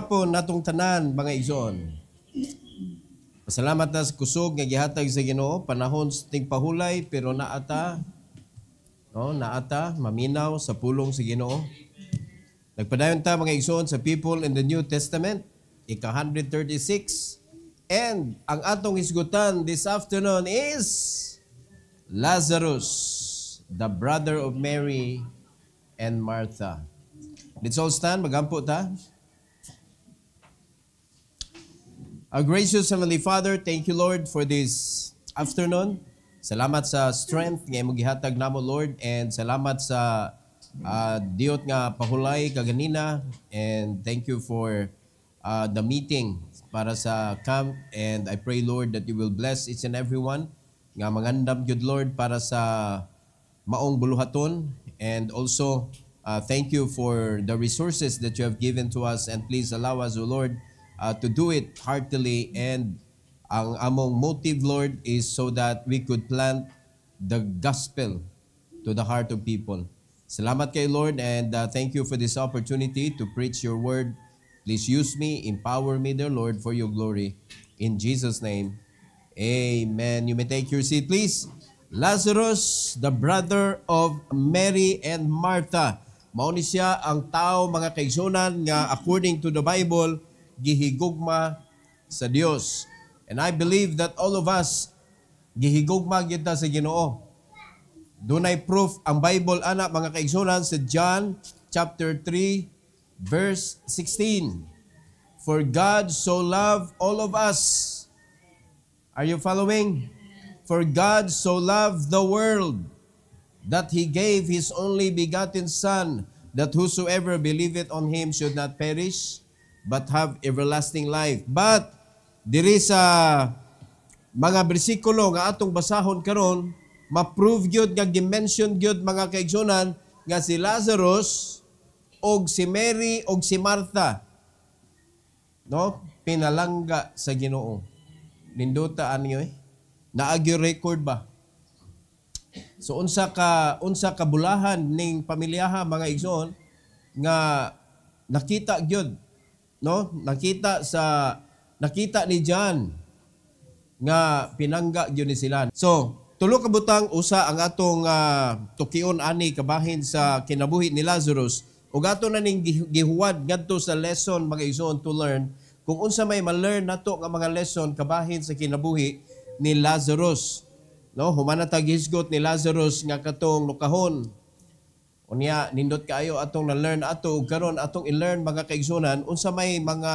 hapon natong tanan mga igsoon. Pasalamat na sa kusog nga gihatag sa Ginoo, panahon sa ting pahulay pero naata maminaw sa pulong sa Ginoo. Nagpadayon ta mga igsoon sa people in the New Testament, ika-136. And ang atong isgutan this afternoon is Lazarus, the brother of Mary and Martha. Let's all stand, magampo ta. Our gracious Heavenly Father, thank you Lord for this afternoon. Salamat sa strength nga imong gihatag namo Lord, and salamat sa diot nga pahulay kaganina, and thank you for the meeting para sa camp, and I pray Lord that you will bless each and every one nga mangandam gyud Lord para sa maong buluhaton, and also thank you for the resources that you have given to us, and please allow us, O Lord, to do it heartily, and ang among motive, Lord, is so that we could plant the gospel to the heart of people. Salamat kay Lord, and thank you for this opportunity to preach your word. Please use me, empower me, dear Lord, for your glory. In Jesus' name, amen. You may take your seat, please. Lazarus, the brother of Mary and Martha. Mao ni siya ang tao, mga kaigsunan, nga according to the Bible, gihigugma sa Dios. And I believe that all of us gihigugma kita sa Ginoo. Dunay proof ang Bible ana mga kaigsunan sa John chapter 3 verse 16. For God so loved all of us. Are you following? For God so loved the world that He gave His only begotten Son, that whosoever believeth on Him should not perish, but have everlasting life. But diri sa mga bersikulo nga atong basahon karon, ma-prove gyud nga gi-mention gyud mga kaigsunan nga si Lazarus og si Mary og si Martha, no, pinalangga sa Ginoo. Ninduta anyo naagyo record ba? So unsa ka bulahan ning pamilyaha mga igsoon nga nakita gyud, no? Nakita ni John nga pinangga gyud ni sila. So tulo ka butang usa ang atong tukion ani kabahin sa kinabuhi ni Lazarus, ug ato na ning gihuwad ngadto sa lesson mga igsoon to learn kung unsa may ma-learn nato nga mga lesson kabahin sa kinabuhi ni Lazarus. No, humana ta gisgot ni Lazarus nga katong lukahon. Unya nindot kaayo atong na-learn ato, ug karon atong i-learn mga kaigsunan unsa may mga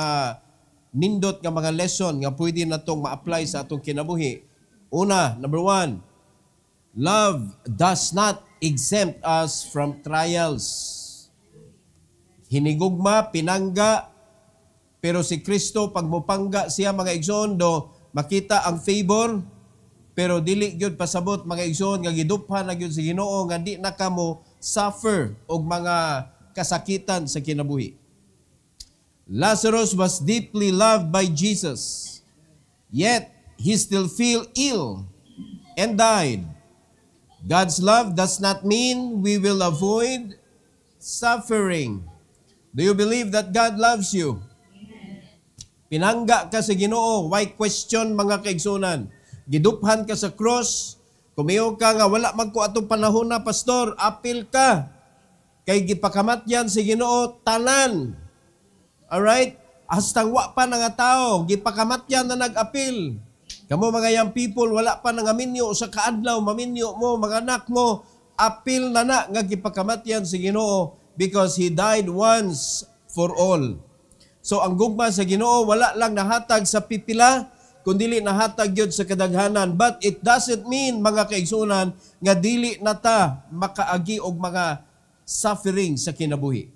nindot nga mga lesson nga pwede natong ma-apply sa atong kinabuhi. Una, number 1, love does not exempt us from trials. Hinigugma, pinangga, pero si Kristo pag mopangga siya mga igsoon do makita ang favor, pero dili gyud pasabot mga igsoon nga giduphan na gyud si Ginoo nga di na kamo suffer og mga kasakitan sa kinabuhi. Lazarus was deeply loved by Jesus, yet he still feel ill and died. God's love does not mean we will avoid suffering. Do you believe that God loves you? Pinangga ka sa Ginoo, why question mga kaigsunan? Giduphan ka sa cross, kumiyo ka nga wala man ko atong panahon na pastor, apil ka. Kay gipakamatyan si Ginoo tanan. Alright? Hastang wa pa nga tao, gipakamatyan na nag-apil. Kamo mga young people, wala pa nga minyo sa kaadlaw, maminyo mo, mga anak mo, apil na nga gipakamatyan si Ginoo because He died once for all. So ang gugma sa Ginoo wala lang nahatag sa pipila, kundi nahatag gyud sa kadaghanan. But it doesn't mean mga kaigsunan nga dili nata makaagi og mga suffering sa kinabuhi.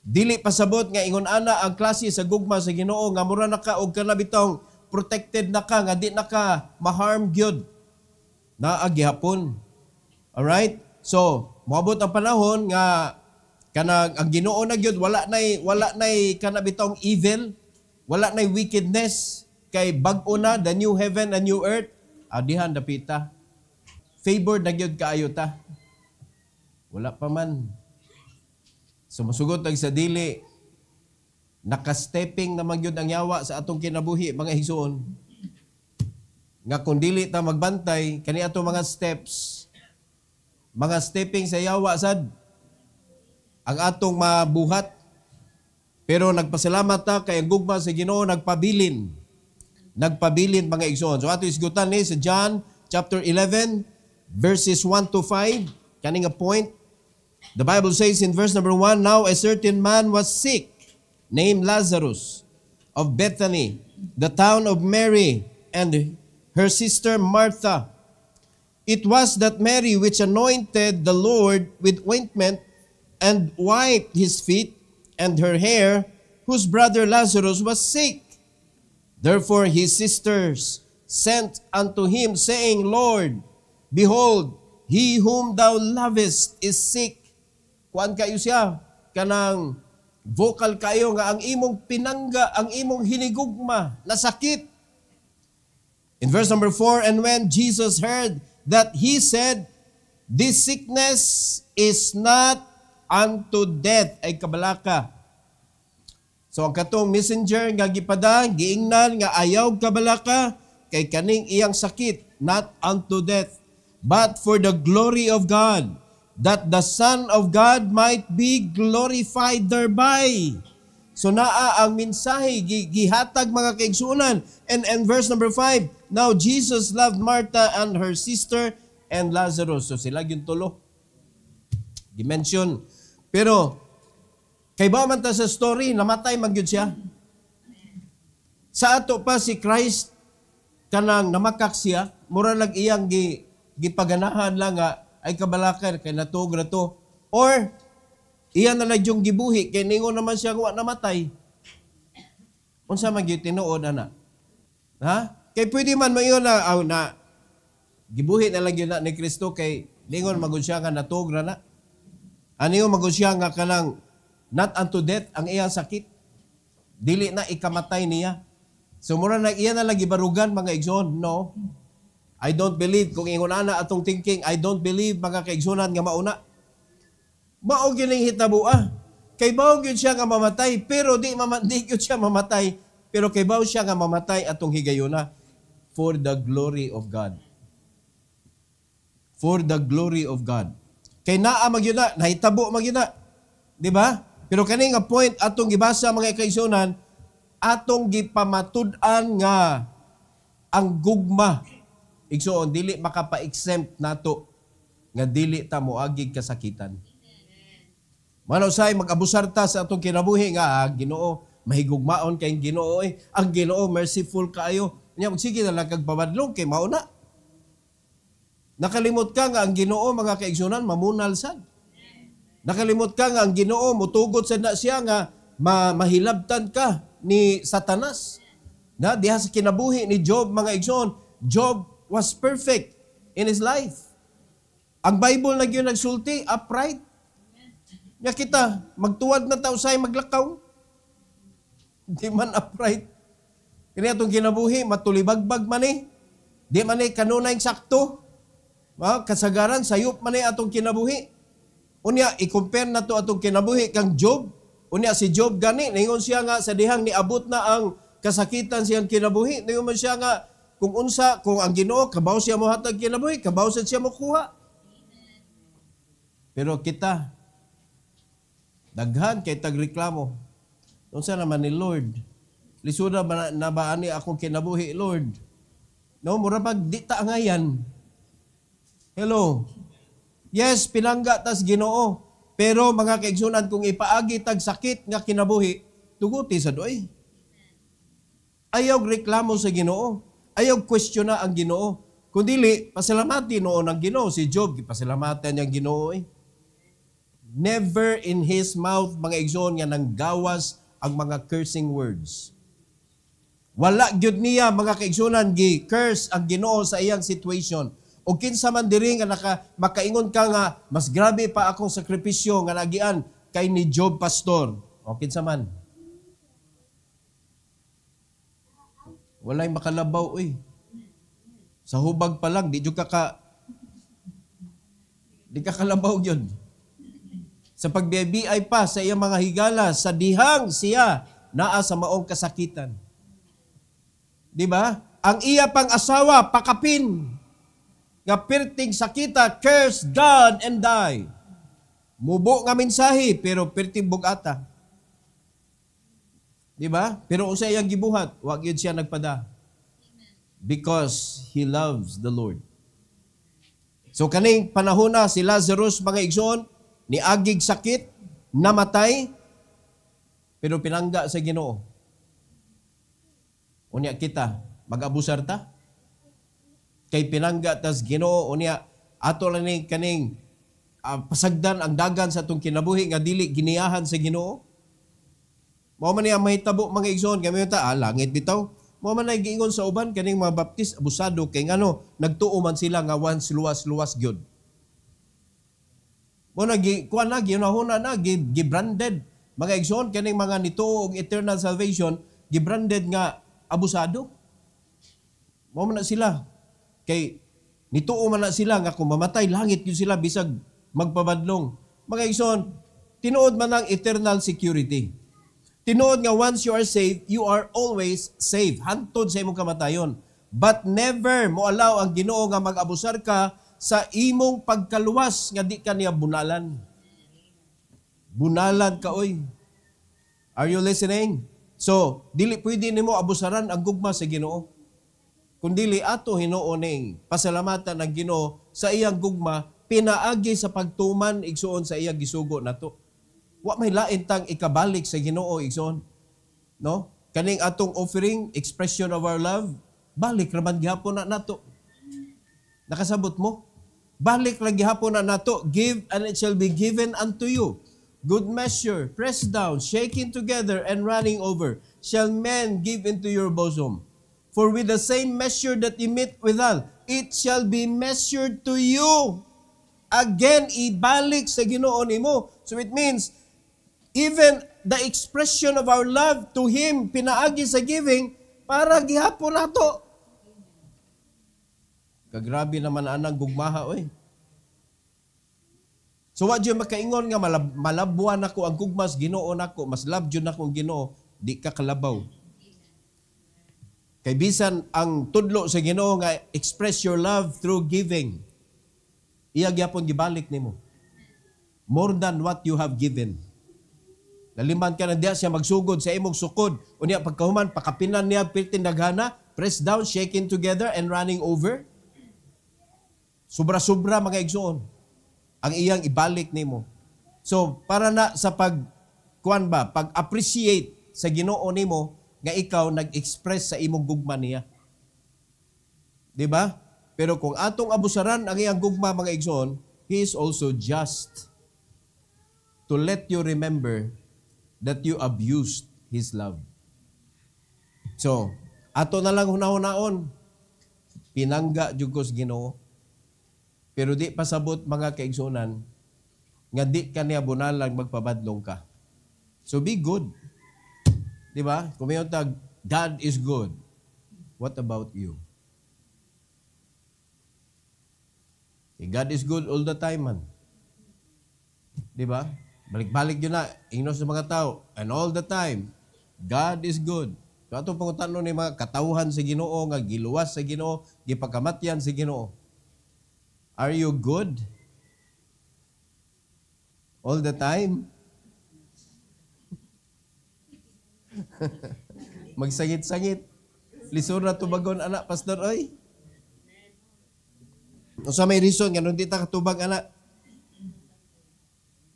Dili pasabot nga ingon ana ang klase sa gugma sa Ginoo nga mura na ka og kana bitong protected na ka nga di na ka ma-harm gyud na agihapon. Alright? So, moabot ang panahon nga kanang ang Ginoo na gyud wala nay kana bitong evil, wala nay wickedness, kay bag-o na the new heaven and new earth. Adihan dapita. Favored na gyud kaayo ta. Wala pa man. So masugot ang sa dili Naka-stepping naman yun ang yawa sa atong kinabuhi, mga igsoon. Nga kung dili ta magbantay, kani atong mga steps, mga stepping sa yawa sad, ang atong mabuhat. Pero nagpasalamat ta kay ang gugma sa Ginoo nagpabilin. Nagpabilin mga igsoon. So ato isgutan ni sa John chapter 11 verses 1 to 5, kaning a point. The Bible says in verse number 1, "Now a certain man was sick, named Lazarus, of Bethany, the town of Mary and her sister Martha. It was that Mary which anointed the Lord with ointment and wiped his feet and her hair, whose brother Lazarus was sick. Therefore his sisters sent unto him, saying, Lord, behold, he whom thou lovest is sick." Kuan kayo siya, kanang vocal kayo nga ang imong pinangga, ang imong hinigugma, nasakit. In verse number 4, "And when Jesus heard that, he said, This sickness is not unto death," ay kabalaka. So ang katong messenger nga gipadang, giingnan nga ayaw kabalaka, kay kaning iyang sakit, not unto death, but for the glory of God, that the Son of God might be glorified thereby. So naa ang mensahe gihatag mga kaigsunan. And verse number 5, "Now Jesus loved Martha and her sister and Lazarus." So sila yung tulo. Dimension. Pero kay ba man ta sa story, namatay man gyud siya. Sa ato pa si Christ kanang namakak siya, mura lang iyang gipaganahan lang nga ay kabalakan kay natug na to. Or iyan na lang yung gibuhi kay ningon naman siya wa namatay. Unsa man gyud tinuod ana? Ha? Kay pwede man mayon na gibuhi na lang yun na ni Kristo kay ningon magud siya nga natug na. Ano magud siya nga kanang not unto death ang iyang sakit. Dili na ikamatay niya. So mura na iyan na lang gibarugan mga igsoon. No. I don't believe, kung ingon ana atong thinking, I don't believe mga kaigsunan nga mauna. Mao gining hitabo Kay bawo gyud siya nga mamatay, pero di gyud siya mamatay, pero kay bawo siya nga mamatay atong higayuna for the glory of God. For the glory of God. Kay naa magyuna, nahitabo magyuna. Di ba? Pero kani nga point atong gibasa mga kaigsunan, atong gipamatud-an nga ang gugma igsoon dili makapa-exempt nato nga dili ta moagig kasakitan. Manusay mag-abusar ta sa atong kinabuhi nga Ginoo mahigugmaon kay Ginoo ang Ginoo merciful kaayo. Nya sige na lang kag pabadlong kay mao na. Nakalimot ka nga ang Ginoo mga kaigsunan mamunal sad. Nakalimot ka nga ang Ginoo mutugot sad na siya nga mahilabtan ka ni Satanas. Na diha sa kinabuhi ni Job mga igsoon, Job was perfect in his life. Ang Bible na yun nagsulti, upright. Nga kita, magtuwad na tao sa'y maglakaw. Di man upright. Kaya itong kinabuhi, matulibagbag man Di man kanunay sakto. Kasagaran, sayop man atong kinabuhi. Unya, i-compare na to atong kinabuhi kang Job. Unya, si Job gani, ningon siya nga sa dihang niabot na ang kasakitan siyang kinabuhi. Ningon man siya nga, kung ang Ginoo kabaw siya mo hatag kinabuhi, kabaw siya mo kuha. Pero kita daghan kay tagreklamo. Unsa naman ni Lord? Lisuda ba na ba ani akong kinabuhi, Lord? No, mura pag di ta ngayan. Hello. Yes, pinangga tas Ginoo. Pero mga kaigsunan kung ipaagi tag sakit nga kinabuhi, tuguti sa doy. Ayaw reklamo sa Ginoo. Ayaw question na ang Ginoo. Kung dili, pasalamati noon ang Ginoo. Si Job, pasalamatan niyang Ginoo Never in his mouth, mga igsoon, nga nanggawas ang mga cursing words. Wala gyud niya, mga kaigsunan, gi-curse ang Ginoo sa iyang situation. O kinsa man diri nga makaingon ka nga, mas grabe pa akong sakripisyo nga nagian kay ni Job pastor. O kinsa man. Walay makalabaw, Sa hubag pa lang, di ka kalabaw yun. Sa pagbibiyay pa sa iyang mga higala, sa dihang siya naa sa maong kasakitan. Di ba? Ang iya pang asawa, pakapin. Nga perting sakita, curse God and die. Mubo nga mensahe, pero perting bugata. Di ba? Pero usa iyang gibuhat, wag yun siya nagpada. Because he loves the Lord. So kaning panahona si Lazarus, mga igsoon, niagig sakit, namatay, pero pinangga sa Ginoo. Unya kita, mag-abusar ta? Kay pinangga tas Ginoo, unya ato lang ni kaning pasagdan ang dagan sa atong kinabuhi nga dili giniyahan sa Ginoo. Mao man niya mahitabo, mga igsoon, kami ta langit bitaw. Mao man ay giingon sa uban kaning mga baptist abusado kay ngano nagtuo man sila nga once luwas-luwas gyud. Mo na kuan na ginahuna na gibranded mga igsoon kaning mga nituo og eternal salvation gibranded nga abusado. Mao man na sila kay nituo man na sila nga kung mamatay langit gyud sila bisag magpabadlong. Mga igsoon, tinuod man ang eternal security. Tinuod nga once you are saved, you are always saved. Hantod sa imong kamatayon. But never mo allow ang Ginoo nga mag-abusar ka sa imong pagkaluwas nga di ka niya bunalan. Bunalan ka, oy. Are you listening? So, dili pwede nimo abusaran ang gugma sa Ginoo. Kung dili ato hinuoning pasalamatan ang Ginoo sa iyang gugma, pinaagi sa pagtuman igsuon sa iyang gisugo nato. Wa may lain tang ikabalik sa Ginoo igsoon. No? Kaning atong offering, expression of our love, balik raman gihapon na nato. Nakasabot mo? Balik ra gihapon na nato. Give and it shall be given unto you. Good measure, pressed down, shaking together and running over, shall men give into your bosom. For with the same measure that you meet withal, it shall be measured to you. Again, ibalik sa Ginoo nimo. So it means, even the expression of our love to Him, pinaagi sa giving, para gihapon nato. Kagrabe naman anang gugmaha, oy. So what yung makaingon nga malabuan ako ang gugmas Ginoo nako, mas love jud nako ang Ginoo, di ka kalabaw. Kay bisan ang tudlo sa Ginoo nga express your love through giving, iya gyapon gibalik nimo. More than what you have given. Naliman ka na diya siya magsugod sa imong sukod. Unya pagkahuman, pakapinan niya pirtin daghana, press down, shaking together, and running over. Sobra-sobra mga igsoon. Ang iyang ibalik nimo. So, para na sa pag-appreciate sa Ginoo nimo, nga ikaw nag-express sa imong gugma niya. Diba? Pero kung atong abusaran ang iyang gugma mga igsoon, He is also just to let you remember that you abused His love. So, ato na lang hunahon-naon, pinangga jugos Ginoo, pero di pasabot mga kaigsunan, nga di ka niya bunalang magpabadlong ka. So be good. Di ba? Kung may tag, God is good. What about you? God is good all the time, man. Di ba? Balik-balik yun na, ingnos sa mga tao, and all the time, God is good. So ato pangutan ni mga katawhan sa Ginoo, nga giluwas sa Ginoo, gipagkamatyan sa Ginoo. Are you good? All the time? Magsangit-sangit. Lisod na tubagon, anak, pastor, oy. O sa may reason, ganun di ta katubag, anak.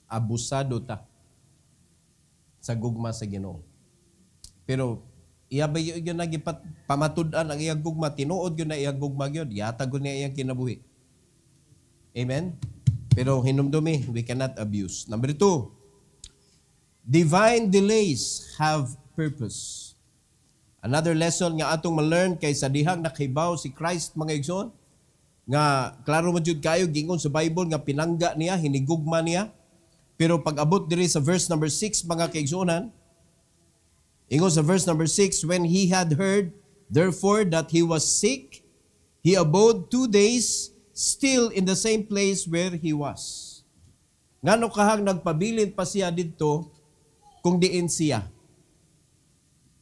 Abusado ta sa gugma sa Ginoo. Pero iyabay yun na pamatud-an ang iyang gugma, tinuod yun na iyang gugma yun, yatag yun na iyang kinabuhi. Amen? Pero hinumdumi, we cannot abuse. Number 2, divine delays have purpose. Another lesson nga atong ma-learn kay sa dihang nakibaw si Christ, mga igsoon, nga klaro mo jud kayo gingon sa Bible nga pinangga niya, hinigugma niya. Pero pag abot diri sa verse number 6, mga kaigsunan, ingon sa verse number 6, when he had heard, therefore, that he was sick, he abode 2 days still in the same place where he was. Ngano kahang nagpabilin pa siya dito kung diin siya?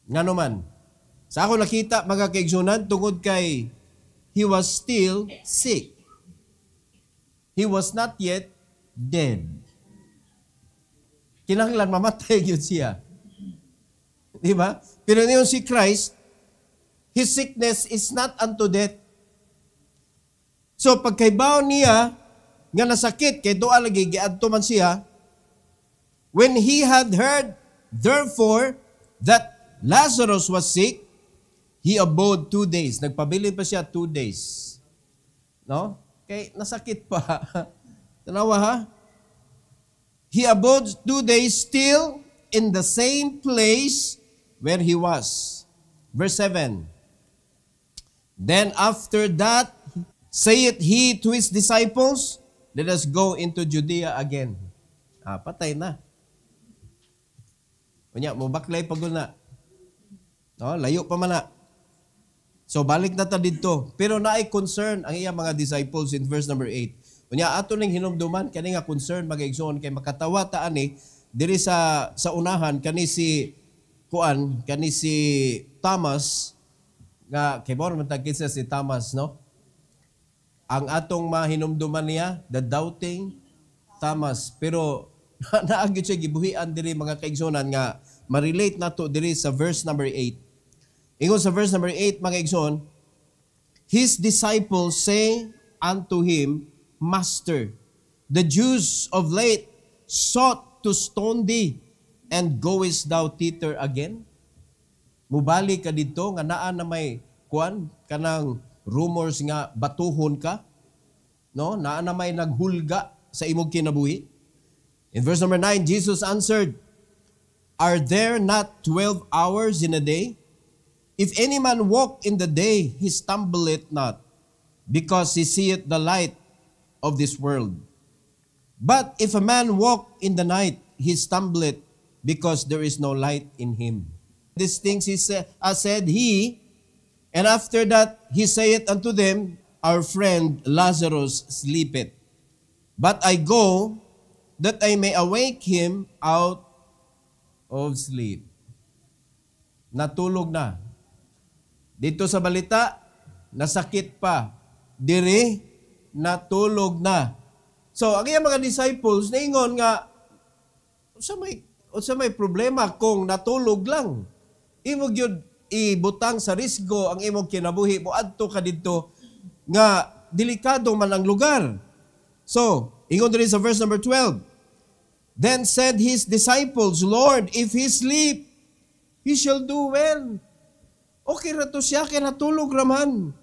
Nga naman, sa ako nakita mga kaigsunan, tungod kay he was still sick. He was not yet dead. Kinahanglan mamatay yun siya. Di ba? Pero niyon si Christ, his sickness is not unto death. So pagkaibaw niya, nga nasakit, kay doa lagi, giadto man siya, when he had heard, therefore, that Lazarus was sick, he abode 2 days. Nagpabilin pa siya 2 days. No? Kay nasakit pa. Tanawa ha? He abode 2 days still in the same place where he was. Verse 7. Then after that, saith he to his disciples, let us go into Judea again. Patay na. Kunya, mubaklay pagod na. No, layo pa man na. So balik na ta dito. Pero naay concern ang iyang mga disciples in verse number 8. Kunya ato ning hinumduman kani nga concern mag-igsoon kay makatawa ta ani diri sa unahan kani si Thomas nga kay mo man tagkit si Thomas, no? Ang atong mahinumduman niya, the doubting Thomas. Pero naagid siya gibuhian diri mga kaigsonan nga ma-relate nato diri sa verse number 8. Ingon sa verse number 8, mga igsoon, his disciples say unto him, Master, the Jews of late sought to stone thee, and goest thou thither again? Mubali ka dito, nga naa na may kanang rumors nga batuhon ka, no? Naa na may naghulga sa imong kinabuhi. In verse number 9, Jesus answered, Are there not 12 hours in a day? If any man walk in the day, he stumbleth not, because he seeth the light of this world. But if a man walk in the night, he stumbleth, because there is no light in him. These things said he, and after that he saith unto them, Our friend Lazarus sleepeth. But I go, that I may awake him out of sleep. Natulog na. Dito sa balita, nasakit pa. Diri, natulog na. So, ang iyang mga disciples, naingon nga, sa may problema kung natulog lang. Imog yun, ibutang sa risgo ang imong kinabuhi mo adto ka dito nga delikado man ang lugar. So, ingon diri sa verse number 12. Then said his disciples, Lord, if he sleep, he shall do well. Okay ra to siya, kaya natulog raman.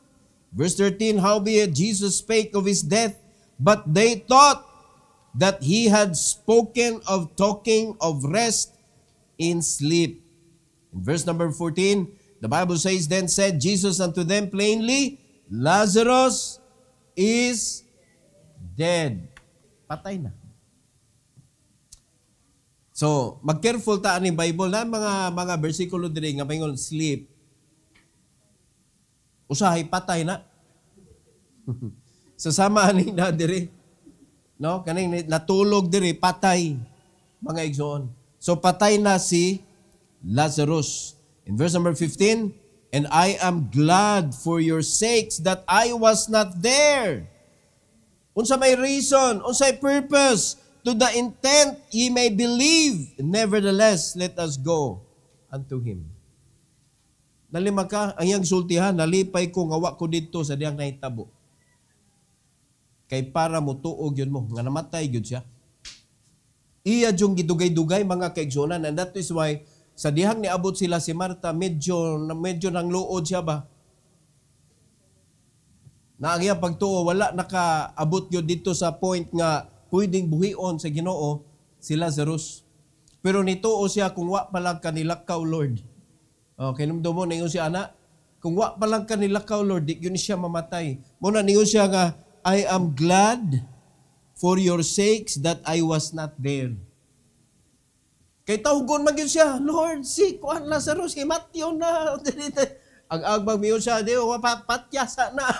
Verse 13, howbeit Jesus spake of his death, but they thought that he had spoken of talking of rest in sleep. In verse number 14, the Bible says, Then said Jesus unto them plainly, Lazarus is dead. Patay na. So, mag-careful ta ani Bible na mga bersikulo diri nga mayngon sleep. Usahay patay na. Sasama ani na diri. No, kaning natulog diri patay mga igsoon. So patay na si Lazarus. In verse number 15, and I am glad for your sakes that I was not there. Unsa may reason, unsay purpose, to the intent ye may believe. Nevertheless, let us go unto him. Nalima ka, ang iyang sultihan, nalipay ko, ngawa ko dito sa diyang nahitabo. Kay para mo tuog yun mo, nga namatay yun siya. Iya yung gidugay-dugay mga kaigsunan, and that is why, sa dihang niabot sila si Marta, medyo nang luod siya ba? Na ang iyang pagtuo, wala nakaabot yun dito sa point nga pwedeng buhion sa Ginoo si Lazarus. Pero nituo siya kung wa palang kanilakaw, Lord. Okay, numdo mo, ningon siya, anak, kung wa palang kanilakaw, Lord, di yun siya mamatay. Muna, ningon siya nga, I am glad for your sakes that I was not there. Kay tawgon magyud siya, Lord, si Kuan Lazarus, himatyo na. Ang agbang miyon siya, di o patyasa na.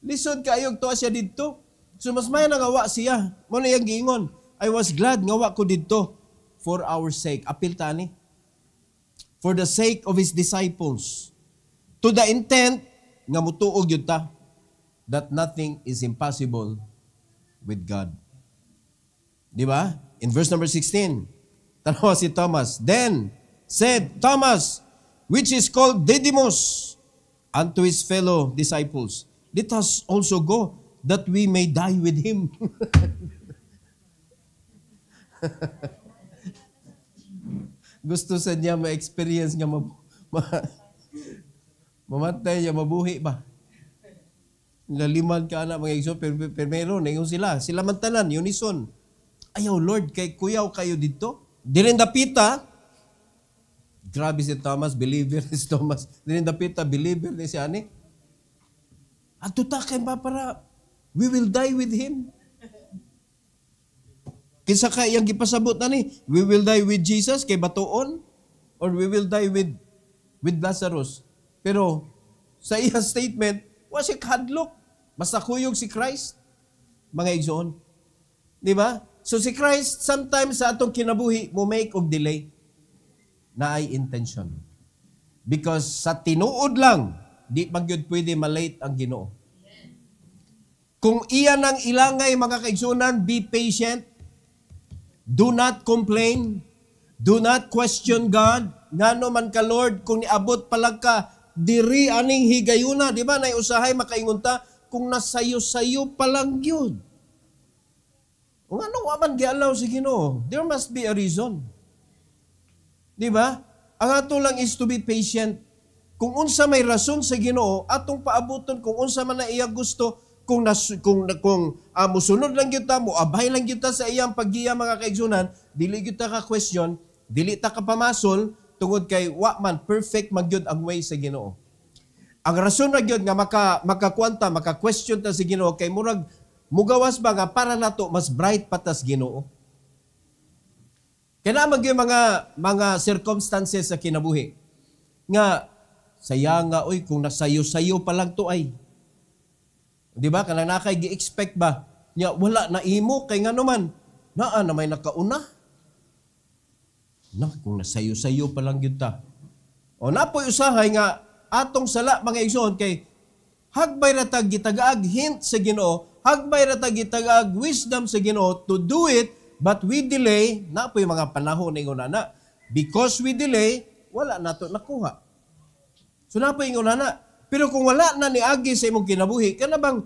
Lisod kayog to siya dito. So mas may nangawa siya. Muna yung giingon, I was glad ngawa ko dito for our sake. Apil tani. for the sake of His disciples, to the intent nga mutuog yun ta, that nothing is impossible with God. Di ba? In verse number 16, tanawa si Thomas, "Then said Thomas, which is called Didymus, unto his fellow disciples, let us also go, that we may die with him." Gusto sa niya ma-experience nga mamatay niya, mabuhi ba? Laliman ka na mga igsoon, pero meron, ngayon sila mantanan, unison. Ayaw, Lord, kay kuyaw kayo dito. Dirindapita, grabe si Thomas, believer si Thomas. Dirindapita, believer ni si Ani. At tutakay ba para we will die with him? Kinsa ka iyang gipasabot na ni, we will die with Jesus kay batuon, or we will die with Lazarus. Pero sa iyang statement, wa siya kahadlok. Basta kuyog si Christ, mga igsoon. Di ba? So si Christ, sometimes sa atong kinabuhi, mo make of delay na ay intention. Because sa tinuod lang, di pagyud pwede malate ang Ginoo. Kung iyan ang ilangay, mga kaigsunan, be patient. Do not complain. Do not question God. Ngano man ka, Lord, kung niabot palag ka, diri aning higayuna, di ba? Naiusahay makaingunta, kung nasayo-sayo palang yun. Kung anong waman gialaw si Ginoo, there must be a reason. Di ba? Ang ato lang is to be patient. Kung unsa may rason sa Ginoo, atong paabuton, kung unsa man na iya gusto, kung musunod lang kita, muabay lang kita sa iyang paggiya, mga kaigsunan, dili kita ka question, dili ta ka pamasol, tungod kay wa man perfect magyud ang way sa Ginoo. Ang rason ra gyud nga makakwanta, maka-question ta sa Ginoo kay murag mugawas ba nga para nato mas bright patas Ginoo. Kaya naman yung mga circumstances sa kinabuhi nga saya nga oy kung nasayo-sayo pa lang to ay. Di ba? Kanang nakay gi-expect ba? Nya wala na imo kay ngano man. Naa na may nakauna. Na kung nasayo-sayo pa lang gyud ta. O napoy usahay nga atong sala mga igsoon kay hagbay ra ta gitagaag hint sa Ginoo, hagbay ra ta gitagaag wisdom sa Ginoo to do it, but we delay. Napoy mga panahon ingon na. Because we delay, wala nato nakuha. So napoy ingon na. Pero kung wala na ni agi sa imong kinabuhi, kana bang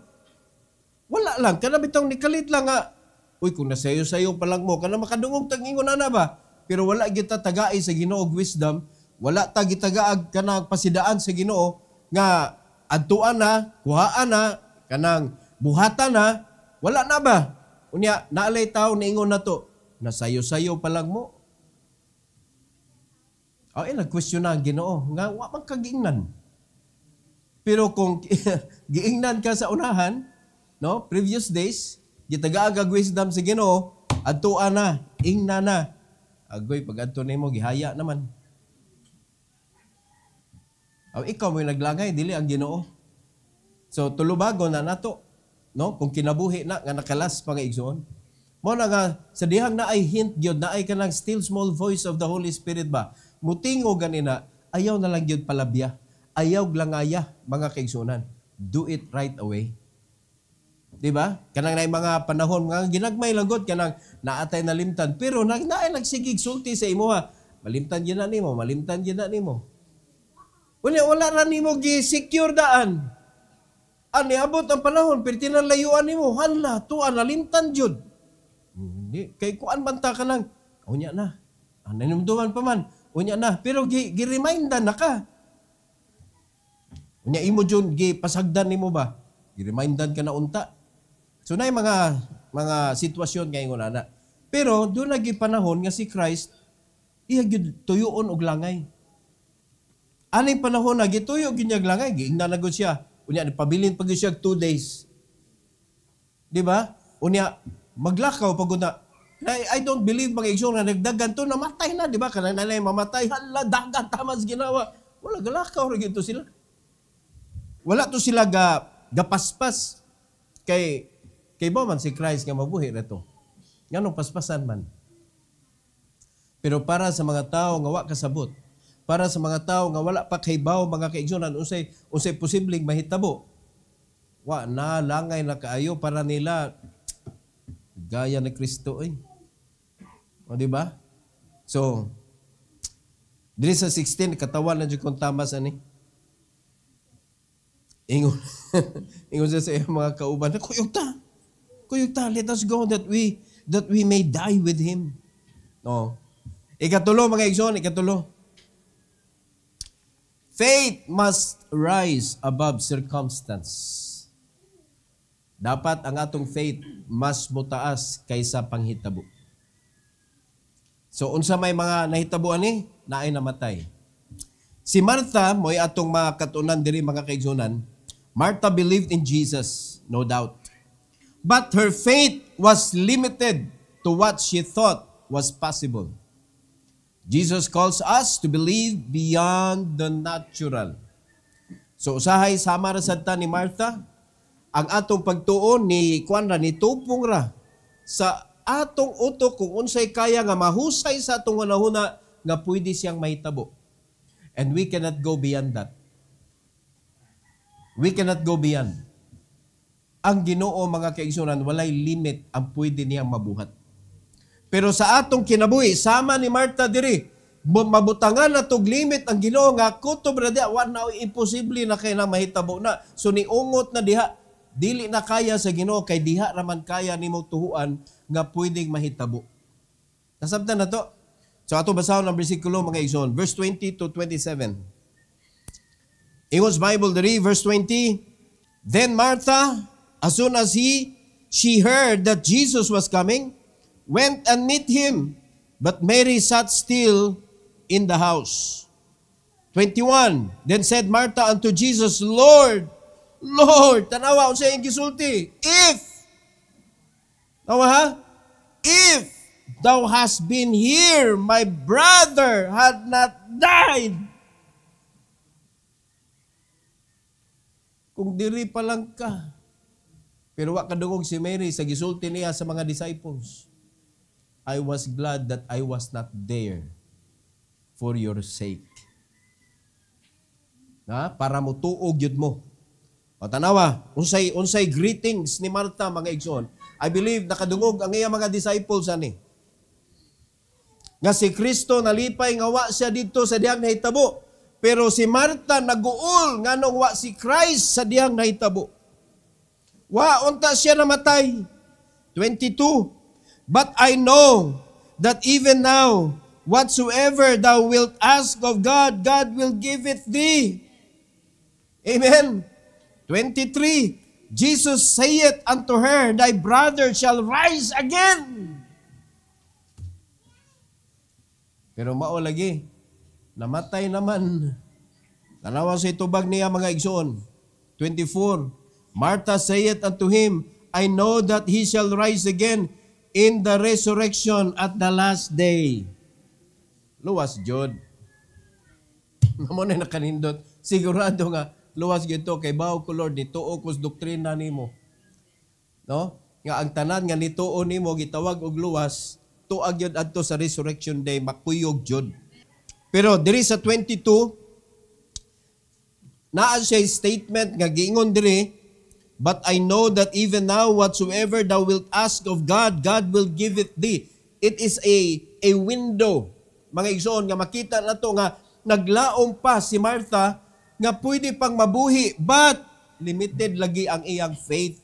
wala lang, kana bitong nikalit lang nga, uy, kung nasayo-sayo pa lang mo, kana makadungog tag-ingon na ba? Pero wala kita tagai sa Ginoo og wisdom, wala ta gitagaag kanang pasidaan sa Ginoo nga adtuan na, kuhaan na, kanang buhatan na, wala na ba? Unya, naalay tao niingon na to, nasayo-sayo pa lang mo. Ay, nag-question na ang Ginoo, nga wa man kagiingnan. Pero kung giingnan ka sa unahan, no, previous days, gitagaag wisdom sa Ginoo, adtuan na, ingna na. Agoy, pag adto nimo gihaya naman. Aw ikaw mo naglangay dili ang Ginoo. So tulubago na nato, no? Kung kinabuhi na nga nakalas pa nga igsoon. Mo na nga sa dihang na ay hint gyud na ay kanang still small voice of the Holy Spirit ba. Mutingo ganina, ayaw na lang gyud palabya. Ayaw glangaya, mga kaigsunan. Do it right away. Diba? Kanang na mga panahon, nga ginagmay lang god, kanang naatay na limtan. Pero naay nagsigig sulti sa imo ha. Malimtan yun na nimo, malimtan yun na nimo. Wala na nimo gi-secure daan. Ani abot ang panahon, pero tinalayuan nimo, hala, tuan, nalimtan jud. Hindi, kay kuan banta ka lang. Unya na. Nanimduman pa man. Unya na. Pero gi-remindan na ka. Unya imo jud pasagdan nimo ba? Gi-remindan ka na unta. So nay mga sitwasyon nga ingon ana. Pero doon lagi panahon nga si Christ iya gyud tuyoon og langay. Aning panahon na gituyo ginyag langay, giingna na gud siya. Unya pabilin pag siya 2 days. Di ba? Unya maglakaw pag una. I don't believe mga igsoon na nagdagan to namatay na, di ba? Kanang nanay mamatay, hala dagat tamas ginawa. Wala galakaw ra gyud to sila. Wala to sila gapaspas kay ba man si Christ nga mabuhi reto. Nganong paspasan man. Pero para sa mga tao nga wa kasabot, para sa mga tao nga wala pa kahibaw mga kaigsunan unsay posibleng mahitabo. Wa na langay na kaayo para nila gaya ni Kristo eh. O di ba? So diri sa 16 katawan na jud kung tamas ani. Ingon ingon siya sa iyang mga kauban, kuyog ta, let us go that we may die with him. No. Ikatulo mga igsoon, ikatulo. Faith must rise above circumstance. Dapat ang atong faith mas mutaas kaysa panghitabo. So unsa may mga nahitabo ani, naay namatay. Si Martha, mo'y atong mga katunan diri mga kaigsunan, Martha believed in Jesus, no doubt. But her faith was limited to what she thought was possible. Jesus calls us to believe beyond the natural. So usahay sama ra sadta ni Martha, ang atong pagtuon ni kuanra ni tupong ra sa atong utok kung unsay kaya nga mahusay sa atong hunahuna nga pwede siyang mahitabo. And we cannot go beyond that. We cannot go beyond. Ang Ginoo mga kaigsunan, walay limit ang pwede niyang mabuhat. Pero sa atong kinabuhi, sama ni Martha diri, mabutangan na tog limit ang Ginoo nga kutob ra diha, wa na imposible na kay na mahitabo na. So niungot na diha, dili na kaya sa Ginoo kay diha raman kaya nimo tuhuan nga pwedeng mahitabo. Nasabtan na to. So ato basahon ang bersikulo mga igsoon, verse 20 to 27. Ingon's Bible diri, verse 20. Then Martha, as soon as she heard that Jesus was coming, went and meet him, but Mary sat still in the house. 21. Then said Martha unto Jesus, Lord, tanawa unsay iyang gisulti, if thou hast been here, my brother had not died. Kung diri pa lang ka. Pero wa kadungog si Mary sa gisulti niya sa mga disciples. I was glad that I was not there for your sake. Para mo tuog yun mo. O tanawa, unsay greetings ni Martha mga igsoon. I believe nakadungog ang iya mga disciples ani. Nga si Kristo nalipay nga wa siya dito sa diyang nahitabo. Pero si Martha naguol nganong wa si Christ sa diyang nahitabo. Wa unta siya namatay. 22. But I know that even now, whatsoever thou wilt ask of God, God will give it thee. Amen. 23. Jesus saith unto her, thy brother shall rise again. Pero mao lagi, namatay naman. Tanawa sa itubag niya mga igsoon. 24. Martha saith unto him, I know that he shall rise again in the resurrection at the last day. Luwas jud. Namo na nakanindot. Sigurado nga luwas gito kay bawo ko Lord nituo kos doktrina nimo. No? Nga ang tanan nga nituo nimo gitawag og luwas, tuag yun adto sa resurrection day makuyog jud. Pero diri sa 22 naa siya statement nga giingon diri, but I know that even now whatsoever thou wilt ask of God, God will give it thee. It is a window. Mga igsoon nga makita nato nga naglaom pa si Martha nga pwede pang mabuhi, but limited lagi ang iyang faith.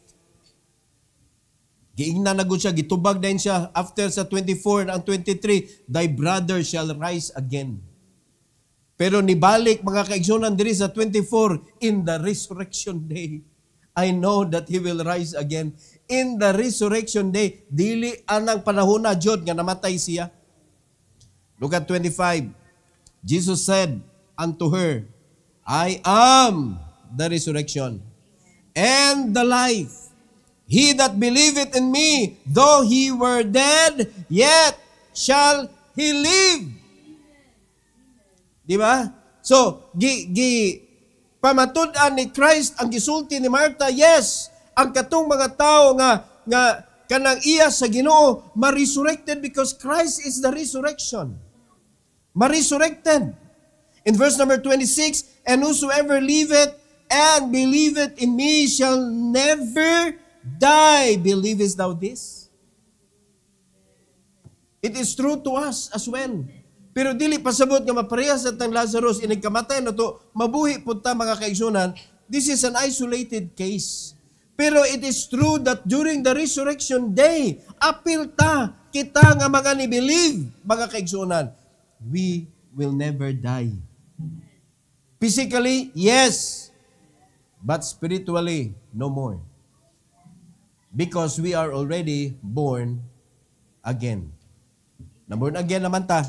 Giingnan na gud siya, gitubag din siya after sa 24 and 23, thy brother shall rise again. Pero nibalik mga kaigsunan diri sa 24, in the resurrection day, I know that he will rise again. In the resurrection day, dili anang panahon na jud nga namatay siya. Look at 25. Jesus said unto her, I am the resurrection and the life. He that believeth in me, though he were dead, yet shall he live. Di ba? So, pamatud-an ni Christ ang gisulti ni Martha, yes, ang katong mga tao nga kanang iya sa Ginoo ma-resurrected because Christ is the resurrection. Ma-resurrected. In verse number 26, and whosoever liveth and believeth in me shall never die. Believest thou this? It is true to us as well. Pero dili pasabot nga maparehas sa tang Lazarus inigkamatay na to, mabuhi punta mga kaigsunan. This is an isolated case. Pero it is true that during the resurrection day, apil ta kita nga mga ni-believe, mga kaigsunan, we will never die. Physically, yes, but spiritually, no more. Because we are already born again. Na born again naman ta,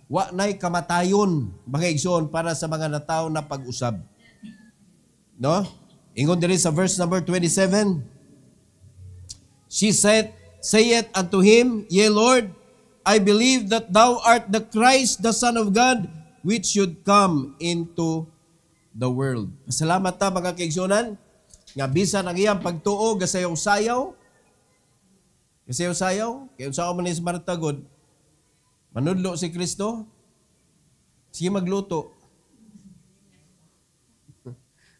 wa na'y kamatayon, mga igsoon, para sa mga nataw na pag-usab. No? Ingon diri sa verse number 27, she saith unto him, Yea, Lord, I believe that thou art the Christ, the Son of God, which should come into the world. Salamat ta mga kaigsunan, nga bisan ang iyang pagtuo, gasayaw-sayaw, kaya unsa man ni Marta God, manudlo si Kristo, sige magluto.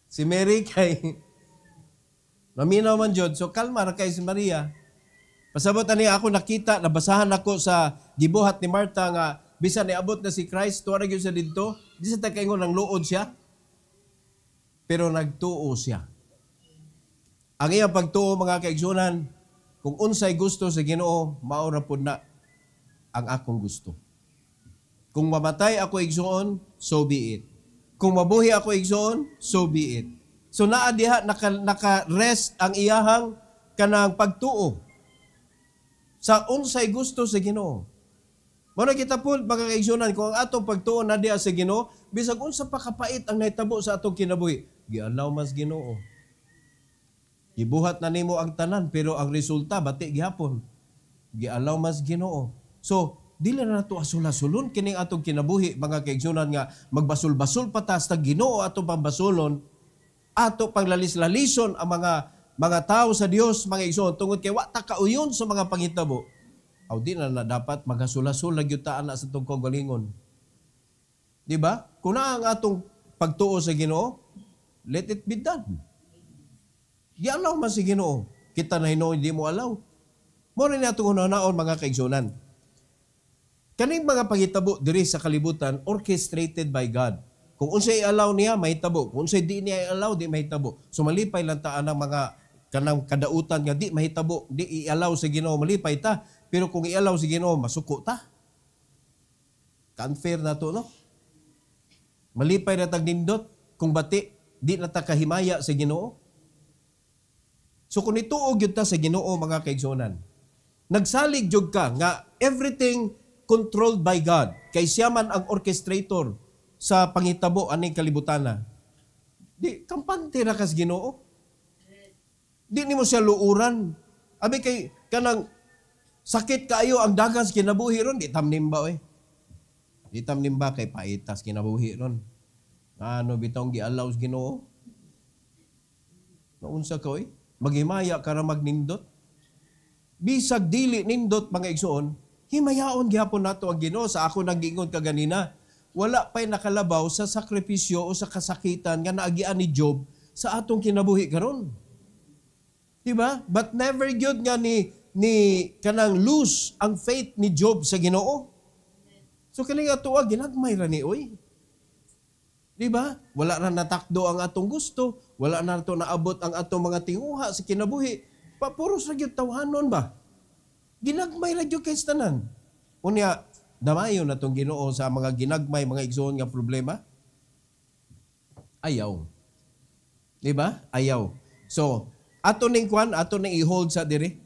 Si Mary kay maminaw man jud, so kalma ra kay si Maria. Pasabot ani ako nakita, nabasahan ako sa gibuhat ni Marta nga bisan niabot na si Christ, tuwa ra gyud sa didto, di sa takaingon ng luod siya. Pero nagtuo siya. Ang iyang pagtuo mga kaigsunan, kung unsay gusto sa Ginoo, mao ra pud na ang akong gusto. Kung mamatay ako igsuon, so be it. Kung mabuhi ako igsoon, so be it. So naa diha naka-rest ang iyahang kanang pagtuo sa unsay gusto sa Ginoo. Mao na kita pud mga kaigsunan, kung ang atong pagtuo na diha sa Ginoo, bisag unsa pa kapait ang nahitabo sa atong kinabuhi, gialaw mas Ginoo. Gibuhat na nimo ang tanan, pero ang resulta bati gihapon. Gialaw mas Ginoo. So dili na nato asula-sulon kining atong kinabuhi mga kaigsunan nga magbasol-basol patas tag Ginoo ato pambasulon, ato panglalis-lalison ang mga tao sa Dios mga igsoon tungod kay wa ta kauyon sa mga panghitabo. Aw di na dapat maghasula-sula gyud ta ana sa tungkong galingon. Di ba? Kung na ang atong pagtuo sa Ginoo, let it be done. Gialaw man si Ginoo. Kita na Hinuon di mo alaw. Mo rin atong hunahon mga kaigsunan. Kaning mga panghitabo diri sa kalibutan orchestrated by God. Kung unsay i-allow niya, mahitabo. Kung unsay di niya i-allow, di mahitabo. So malipay lang ta ang mga kanang kadautan nga di mahitabo, di i-allow sa Ginoo, malipay ta. Pero kung i-allow sa Ginoo, masuko ta. Unfair na to, no? Malipay na tag nindot kung bati di na ta kahimaya sa Ginoo. So kung ituog gyud ta sa Ginoo mga kaigsunan, nagsalig jud ka nga everything controlled by God. Kay siya man ang orchestrator sa panghitabo aning kalibutana. Di, kampante ra kas Ginoo. Di nimo siya luuran. Abi kay kanang sakit kaayo ang dagas kinabuhi ron, di tamnimba oy. Di tamnimba kay paitas kinabuhi ron. Ano bitong gialaw sa Ginoo? Naunsa ka oy? Maghimaya ka ra magnindot. Bisag dili nindot mga igsoon, himayaon gyapon nato ang Ginoo. Sa ako nag-ingon kaganina, wala pa'y nakalabaw sa sakripisyo o sa kasakitan nga naagian ni Job sa atong kinabuhi karon. Diba? But never gyud nga ni kanang lose ang faith ni Job sa Ginoo. So kani nga tuwa ginagmay ra ni oy. Diba? Wala ra natakdo ang atong gusto, wala na nato naabot ang atong mga tinguha sa kinabuhi. Papuros ra gyud tawhanon ba? Ginagmay ra gyud kay tanan. Unya damayo na tong Ginoo sa mga ginagmay mga igsoon nga problema. Ayaw. Diba? Ayaw. So, ato ning kwan, ato ning i-hold sa diri.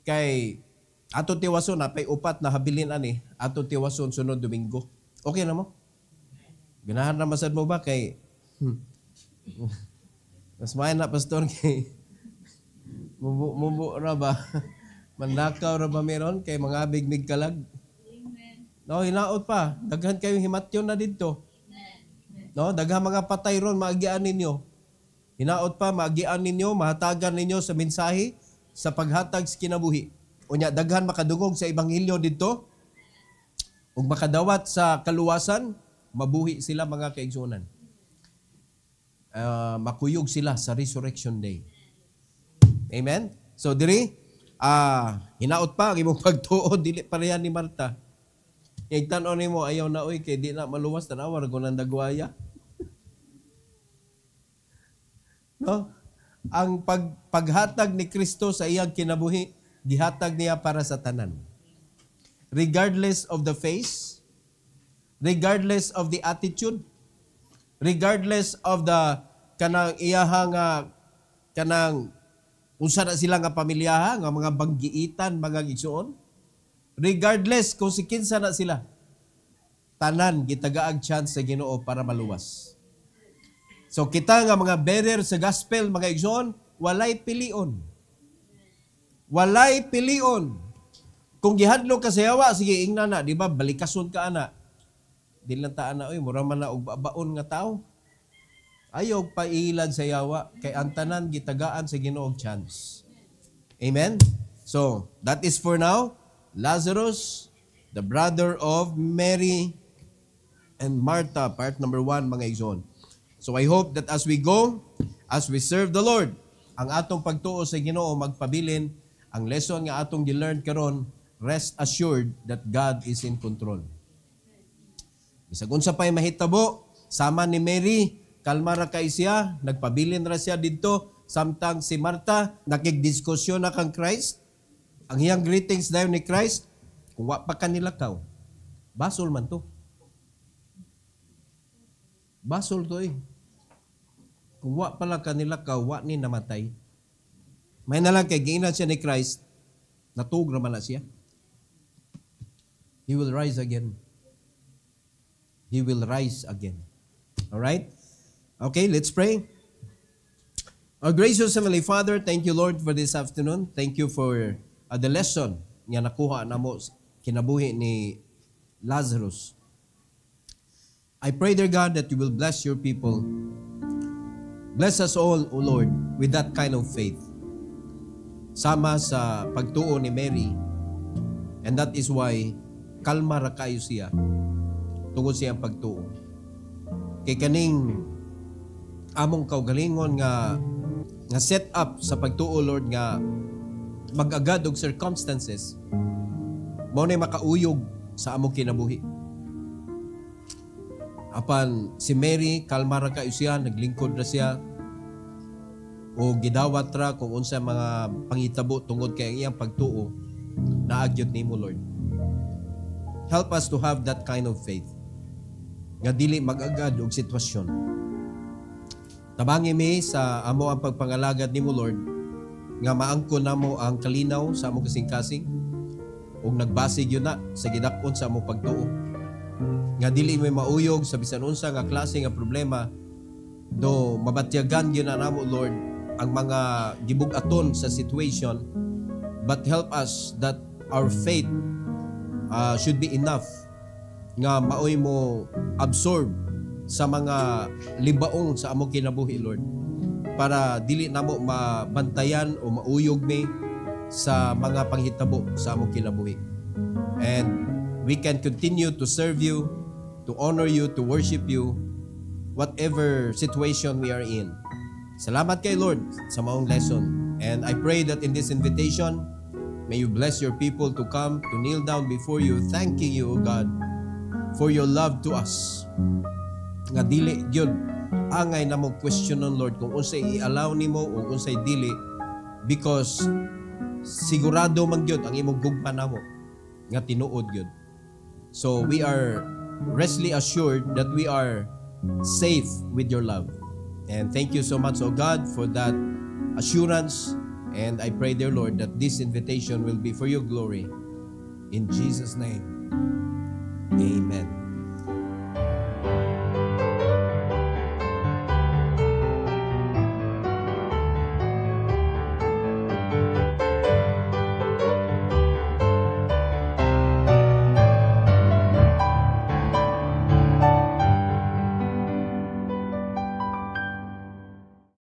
Kay ato tiwason na pay upat na habilin ani, ato tiwason sunod Domingo. Okay na mo? Ganahan na masad mo ba kay mas main na pastor kay mubo ra ba? Mandakaw ra ba meron kay mga bigmig kalag? No, hinaot pa. Daghan kayong himatyon na dito. No, daghan mga patay ron maagian ninyo. Hinaot pa maagian ninyo, mahatagan ninyo sa mensahe sa paghatag sa kinabuhi. Unya daghan makadungog sa ebanghelyo didto ug makadawat sa kaluwasan mabuhi sila mga kaigsunan. Makuyog sila sa resurrection day. Amen? So diri, hinaot pa ang imong pagtuo, dili pareha ni Marta. Yung tan-o nimo ayaw na oy kay di na maluwas tanawa ra gunang dagwaya. No? Ang paghatag ni Kristo sa iyang kinabuhi, gihatag niya para sa tanan. Regardless of the face, regardless of the attitude, regardless of the kanang iyahang kanang unsa na sila nga pamilyaha, nga mga banggiitan, mga igsuon, regardless kung si kinsa na sila, tanan gitagaag chance sa Ginoo para maluwas. So kita nga mga bearer sa gospel, mga igsoon, walay pilion. Walay pilion. Kung gihadlo ka sa yawa, sige, ingna na, di ba, balikason ka ana. Di lang ta ana, oy, mura man na og baon nga tao. Ayaw pailad sa yawa, kay ang tanan gitagaan sa Ginoo chance. Amen? So, that is for now. Lazarus, the brother of Mary and Martha, part number 1, mga igsoon. So I hope that as we go, as we serve the Lord, ang atong pagtuo sa Ginoo magpabilin, ang lesson nga atong gi-learn karon, rest assured that God is in control. Bisag unsa pay mahitabo, sama ni Mary, kalma ra kay siya, nagpabilin ra siya didto, samtang si Martha nakigdiskusyon na kang Christ. Ang iyang greetings dayon ni Christ, kung wa pa kanilakaw, basol man to. Basol to eh. Kung wa pala kanila ka, wa ni namatay. May nalang kay giinan siya ni Christ, natug naman na siya. He will rise again. He will rise again. Alright? Okay, let's pray. Our gracious Heavenly Father, thank you Lord for this afternoon. Thank you for the lesson nga nakuha namo kinabuhi ni Lazarus. I pray, dear God, that you will bless your people. Bless us all, O Lord, with that kind of faith. Sama sa pagtuo ni Mary. And that is why, kalma ra kayo siya. Tungod siyang pagtuo. Kay kaning among kaugalingon nga set up sa pagtuo, Lord, nga mag-agad og circumstances, mao na makauyog sa among kinabuhi. Apan si Mary, kalma ra kayo siya, naglingkod ra siya, o gidawat ra kung unsa mga pangitabo tungod kay iyang pagtuo, naagyod nimo Lord. Help us to have that kind of faith, nga dili mag-agad og sitwasyon. Tabangi mi sa amo ang pagpangalagad nimo Lord, nga maangkon namo ang kalinaw sa among kasing-kasing, ug nagbasig yun na sa gidakon sa among pagtuo. Nga dili may mauyog sa bisan unsa nga klase nga problema, do mabatyagan gyud na namo Lord ang mga gibug-aton sa situation, but help us that our faith should be enough nga maoy mo absorb sa mga libaong sa among kinabuhi Lord, para dili namo mabantayan o mauyog mi sa mga panghitabo sa among kinabuhi, and we can continue to serve you, to honor you, to worship you, whatever situation we are in. Salamat kay Lord sa maong lesson. And I pray that in this invitation, may you bless your people to come, to kneel down before you, thanking you, O God, for your love to us. Nga dili gyud angay na mo questionon, Lord, kung unsay i-allow nimo o unsay dili, because sigurado man gyud ang imong gugma namo nga tinuod gyud. So we are restly assured that we are safe with your love. And thank you so much, O God, for that assurance. And I pray, dear Lord, that this invitation will be for your glory. In Jesus' name, amen.